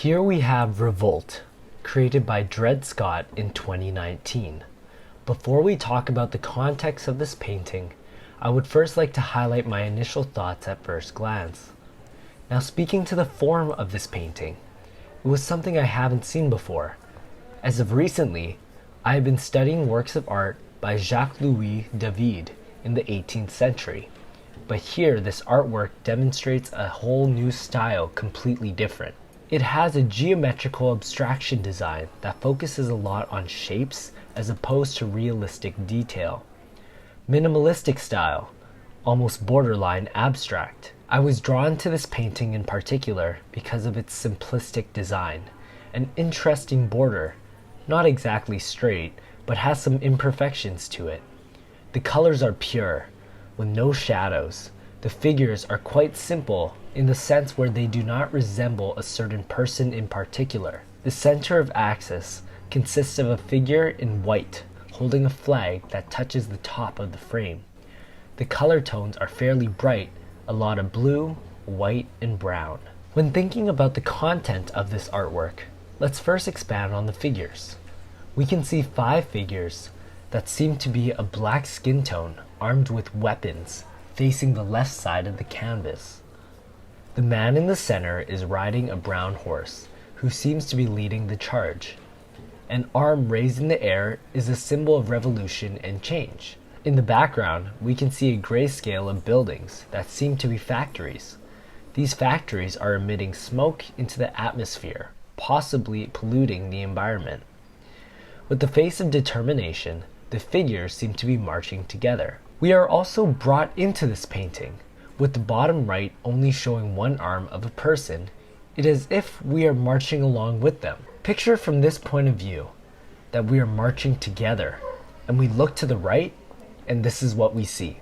Here we have Revolt, created by Dred Scott in 2019. Before we talk about the context of this painting, I would first like to highlight my initial thoughts at first glance. Now, speaking to the form of this painting, it was something I haven't seen before. As of recently, I have been studying works of art by Jacques-Louis David in the 18th century. But here, this artwork demonstrates a whole new style, completely different. It has a geometrical abstraction design that focuses a lot on shapes as opposed to realistic detail. Minimalistic style, almost borderline abstract. I was drawn to this painting in particular because of its simplistic design. An interesting border, not exactly straight, but has some imperfections to it. The colors are pure, with no shadows. The figures are quite simple in the sense where they do not resemble a certain person in particular. The center of axis consists of a figure in white, holding a flag that touches the top of the frame. The color tones are fairly bright, a lot of blue, white, and brown. When thinking about the content of this artwork, let's first expand on the figures. We can see 5 figures that seem to be a black skin tone, armed with weapons, facing the left side of the canvas. The man in the center is riding a brown horse, who seems to be leading the charge. An arm raised in the air is a symbol of revolution and change. In the background, we can see a grayscale of buildings that seem to be factories. These factories are emitting smoke into the atmosphere, possibly polluting the environment. With the face of determination, the figures seem to be marching together. We are also brought into this painting, with the bottom right only showing one arm of a person. It is as if we are marching along with them. Picture from this point of view that we are marching together, and we look to the right, and this is what we see.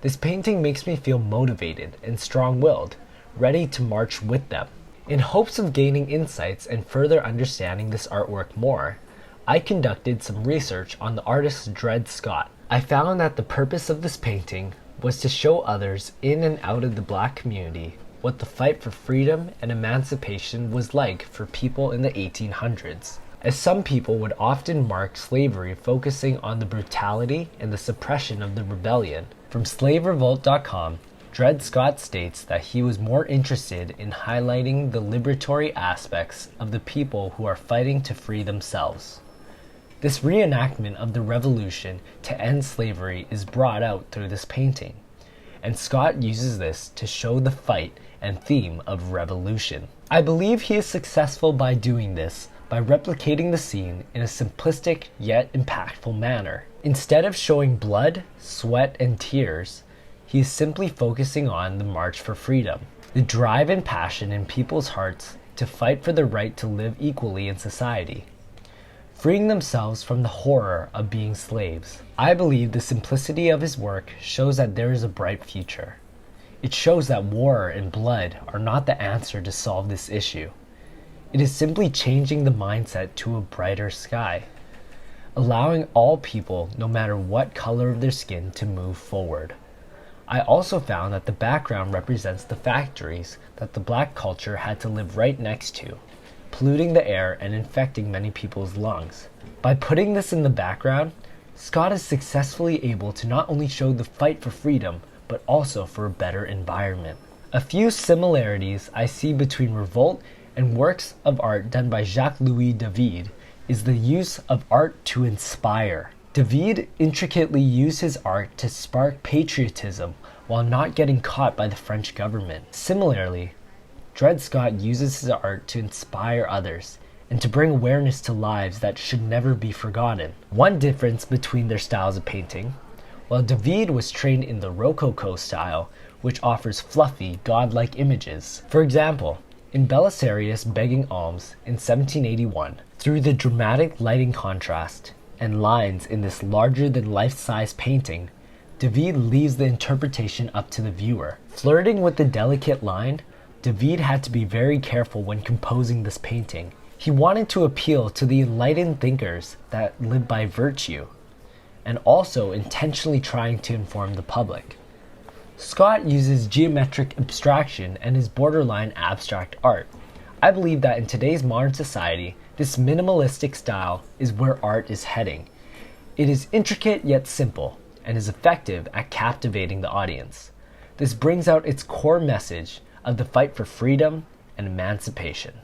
This painting makes me feel motivated and strong-willed, ready to march with them. In hopes of gaining insights and further understanding this artwork more, I conducted some research on the artist Dred Scott. I found that the purpose of this painting was to show others in and out of the Black community what the fight for freedom and emancipation was like for people in the 1800s. As some people would often mark slavery focusing on the brutality and the suppression of the rebellion. From slaverevolt.com, Dred Scott states that he was more interested in highlighting the liberatory aspects of the people who are fighting to free themselves. This reenactment of the revolution to end slavery is brought out through this painting, and Scott uses this to show the fight and theme of revolution. I believe he is successful by doing this by replicating the scene in a simplistic yet impactful manner. Instead of showing blood, sweat, and tears, he is simply focusing on the march for freedom, the drive and passion in people's hearts to fight for the right to live equally in society, freeing themselves from the horror of being slaves. I believe the simplicity of his work shows that there is a bright future. It shows that war and blood are not the answer to solve this issue. It is simply changing the mindset to a brighter sky, allowing all people, no matter what color of their skin, to move forward. I also found that the background represents the factories that the Black culture had to live right next to, polluting the air and infecting many people's lungs. By putting this in the background, Scott is successfully able to not only show the fight for freedom, but also for a better environment. A few similarities I see between Revolt and works of art done by Jacques-Louis David is the use of art to inspire. David intricately used his art to spark patriotism while not getting caught by the French government. Similarly, Dred Scott uses his art to inspire others and to bring awareness to lives that should never be forgotten. One difference between their styles of painting: while David was trained in the Rococo style, which offers fluffy, godlike images. For example, in Belisarius Begging Alms in 1781, through the dramatic lighting contrast and lines in this larger-than-life-size painting, David leaves the interpretation up to the viewer. Flirting with the delicate line, David had to be very careful when composing this painting. He wanted to appeal to the enlightened thinkers that live by virtue, and also intentionally trying to inform the public. Scott uses geometric abstraction and his borderline abstract art. I believe that in today's modern society, this minimalistic style is where art is heading. It is intricate yet simple, and is effective at captivating the audience. This brings out its core message of the fight for freedom and emancipation.